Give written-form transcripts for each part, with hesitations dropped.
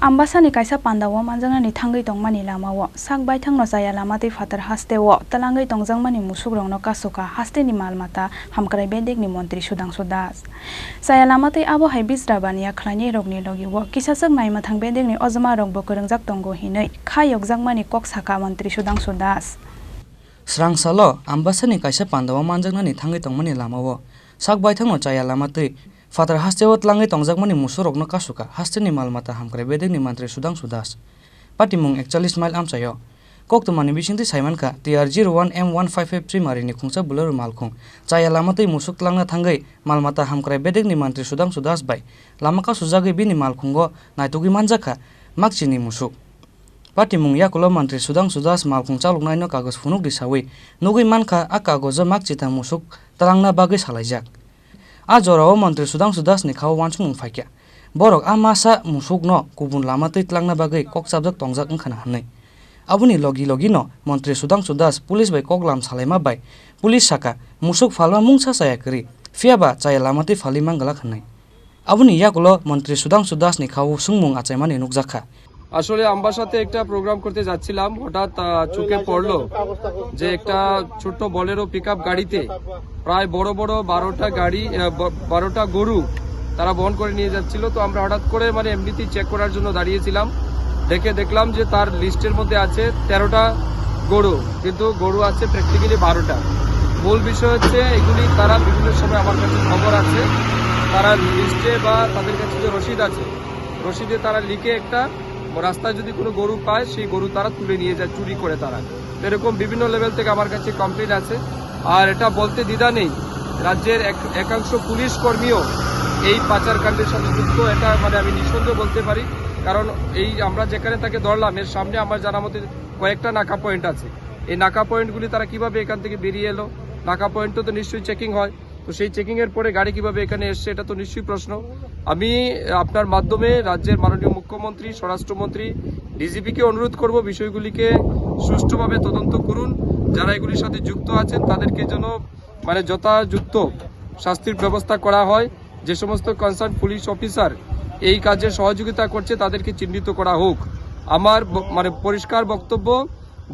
Ambasani kaisa pandawo manjangani thangai tongmani lamawo sakbai thangno jaya lamati fatar hastewo talangai tongjangmani musukrongno kasuka hasteni malmata hamkrai bedekni mantri Sudhanshu Das jaya lamati abo hai bisrabania khlaini rogni logiwo kisasek naima thang bedekni ojma rog bokorongjak tongo hinai khayokjakmani koksaka mantri Sudhanshu Das Srangsalo ambasani kaisa pandawo manjangnani thangai tongmani lamawo sakbai thangno jaya lamati Fatar hastewo tlangai tongjagmani musurokno kasuka hasteni malmata hamkrai bedekni mantri Sudhanshu Das patimung 41 mile amchayo koktumani bisingti saimanka TR01M1553 marini khungsa bulor malkhung jaya lamati musuk tlangna thangai malmata hamkrai bedekni mantri Sudhanshu Das bai lamaka sujagi bini malkhungo naitugi manjaka makchini musuk patimung yakulo mantri Sudhanshu Das malkhung chaluknaino kagos phunuk disawi nugui manka a kagojo makchita musuk talangna bagai salaijak Ajorao mantri Sudhanshu Das ni khaw wansung faikya borok amasa musukno kubun lamatei tlangna bagai kokchabjak tongjak ongkhana hanai abuni logi no mantri Sudhanshu Das police bai koklam salaima bai police saka musuk falma mungsa saya kri fiaba chaya lamatei fali manggala khanai abuni yakulo mantri Sudhanshu Das ni khaw sungmung achaimani nukjakha আসলে আমার সাথে একটা programme করতে যাচ্ছিলাম হঠাৎ চোখে পড়লো যে একটা ছোট বলেরো পিকআপ গাড়িতে প্রায় বড় বড় 12টা গাড়ি 12টা গরু তারা বহন করে নিয়ে যাচ্ছিল তো আমরা হঠাৎ করে মানে এমনিতেই চেক করার জন্য দাঁড়িয়েছিলাম দেখলাম যে তার লিস্টের মধ্যে আছে 13টা গরু কিন্তু গরু আছে প্র্যাকটিক্যালি 12টা মূল বিষয় হচ্ছে এগুলি তারা বিভিন্ন সময় আমার কাছে খবর আছে তারা লিস্টে বা তাদের কাছে যে রসিদ আছে রসিদে তারা লিখে একটা রাস্তায় যদি কোনো গরু পায় সেই গরু তারা তুলে নিয়ে যায় চুরি করে তারা এরকম বিভিন্ন লেভেল থেকে আমার কাছে কমপ্লেইন আছে আর এটা বলতে দ্বিধা নেই রাজ্যের একাংশ পুলিশ কর্মীও এই পাচারকাণ্ডের সাথে যুক্ত এটা মানে আমি নিঃসন্দেহে বলতে পারি কারণ এই আমরা যেখানে তাকে ধরলাম এর সামনে আমার জানা মতে কয়েকটা নাকা পয়েন্ট আছে এই নাকা পয়েন্টগুলি তারা কিভাবে এখান থেকে বেরিয়ে এলো নাকা পয়েন্ট তো নিশ্চয়ই চেকিং হয় তো সেই চেকিং এর পরে গাড়ি কিভাবে এখানে এসছে এটা তো নিশ্চয়ই প্রশ্ন আমি আপনার মাধ্যমে রাজ্যের মাননীয় মুখ্যমন্ত্রী স্বরাষ্ট্রমন্ত্রী ডিজিপিকে অনুরোধ করব বিষয়গুলিকে সুষ্ঠুভাবে তদন্ত করুন যারা এগুলির সাথে যুক্ত আছেন তাদেরকে যেন মানে যথাযুক্ত শাস্তির ব্যবস্থা করা হয় যে সমস্ত কনসার্ন পুলিশ অফিসার এই কাজে সহযোগিতা করছে তাদেরকে চিহ্নিত করা হোক আমার মানে পরিষ্কার বক্তব্য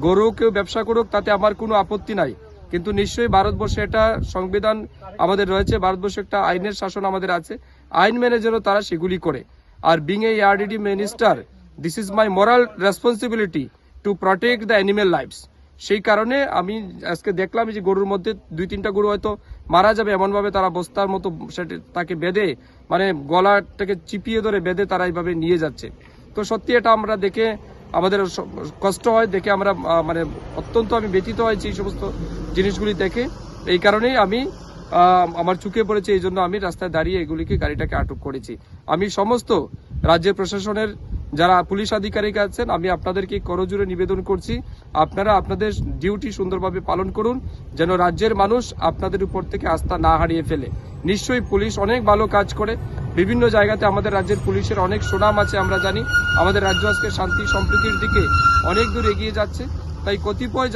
গরু কেউ ব্যবসা করুক তাতে আমার কোনো আপত্তি নাই কিন্তু নিশ্চয়ই ভারতবর্ষে এটা সংবিধান আমাদের রয়েছে ভারতবর্ষে একটা আইনের শাসন আমাদের আছে আইন মেনে যেন তারা সেগুলি করে are being a ARDD minister this is my moral responsibility to protect the animal lives সেই কারণে আমি আজকে দেখলাম যে গরুর মধ্যে 2-3টা গরু হয়তো মারা যাবে এমনভাবে তারা বস্তার মতো তাকে বেঁধে মানে গলাটাকে চিপিয়ে ধরে বেঁধে তারা এইভাবে নিয়ে যাচ্ছে তো সত্যি এটা আমরা দেখে আমাদের কষ্ট হয় দেখে আমরা মানে অত্যন্ত আমি ব্যথিত হয়েছি এই সমস্ত জিনিসগুলি দেখে এই কারণেই আমি আমার চোখে পড়েছে এই জন্য আমি রাস্তায় দাঁড়িয়ে এগুলিকে গাড়িটাকে আটক করেছি আমি সমস্ত রাজ্যের প্রশাসনের যারা পুলিশ আধিকারিক আছেন আমি আপনাদেরকে করজোড়ে নিবেদন করছি আপনারা আপনাদের ডিউটি সুন্দরভাবে পালন করুন যেন রাজ্যের মানুষ আপনাদের উপর থেকে আস্থা না হারিয়ে ফেলে নিশ্চয়ই পুলিশ অনেক ভালো কাজ করে বিভিন্ন জায়গাতে আমাদের রাজ্যের পুলিশের অনেক সুনাম আছে আমরা জানি আমাদের রাজ্য আজকে শান্তি সম্প্রীতির দিকে অনেক দূর এগিয়ে যাচ্ছে তাই কতিপয়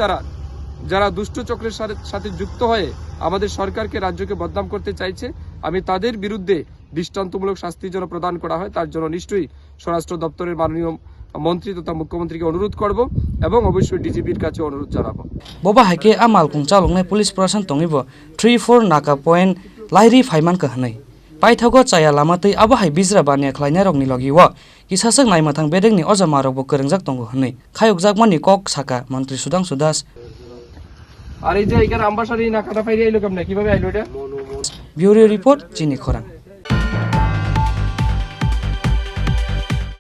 যারা দুষ্ট চক্রের সাথে যুক্ত হয়ে আমাদের সরকারকে রাজ্যকে বদনাম করতে চাইছে আমি তাদের বিরুদ্ধে দৃষ্টান্তমূলক শাস্তি যেন প্রদান করা হয় তার জন্য নিশ্চয়ই স্বরাষ্ট্র দপ্তরের মাননীয় মন্ত্রী তথা মুখ্যমন্ত্রীকে অনুরোধ করব এবং অবশ্যই ডিজিপির কাছে অনুরোধ জানাবো boba haike amal kung chalungnai police protection tongibo 3-4 naka point lairi phaiman ka hanai paithago chaya lamatei abo hai bijra bania khlaina rokni logiwo kisasak naimathang bedekni ojama rok bo korongjak tongo hanai khayokjakmani kok saka mantri Sudhanshu Das আর এই যে এখানে আম্বাসারি নাকাটা ফাইরে আইলো কেমনে কিভাবে আইলো এটা Bureau report Chini Khorang